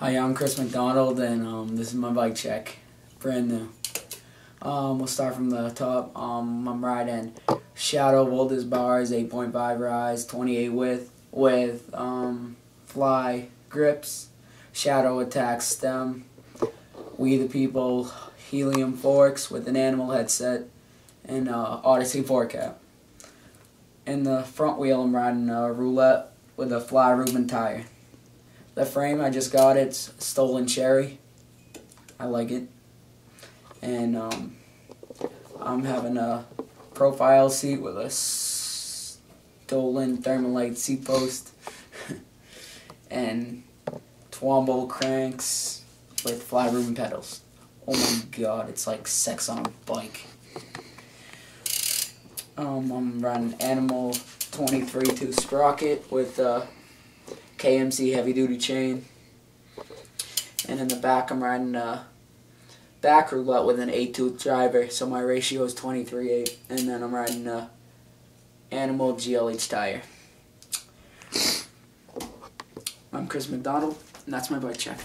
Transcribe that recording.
Hi, I'm Chris McDonald, and this is my bike check, brand new. We'll start from the top. I'm riding Shadow Voltage bars, 8.5 rise, 28 width, with fly grips, Shadow Attack stem, We the People helium forks with an animal headset, and Odyssey forecap. In the front wheel, I'm riding a roulette with a Fly Reuben tire. The frame, I just got it's stolen cherry. I like it. And I'm having a profile seat with a stolen Thermalite seat post. And Twombo cranks with Fly Reuben pedals. Oh my god, it's like sex on a bike. I'm riding Animal 23-2 sprocket with KMC heavy duty chain, and in the back I'm riding a back roulette with an 8-tooth driver, so my ratio is 23/8, and then I'm riding a Animal GLH tire. I'm Chris McDonald, and that's my bike check.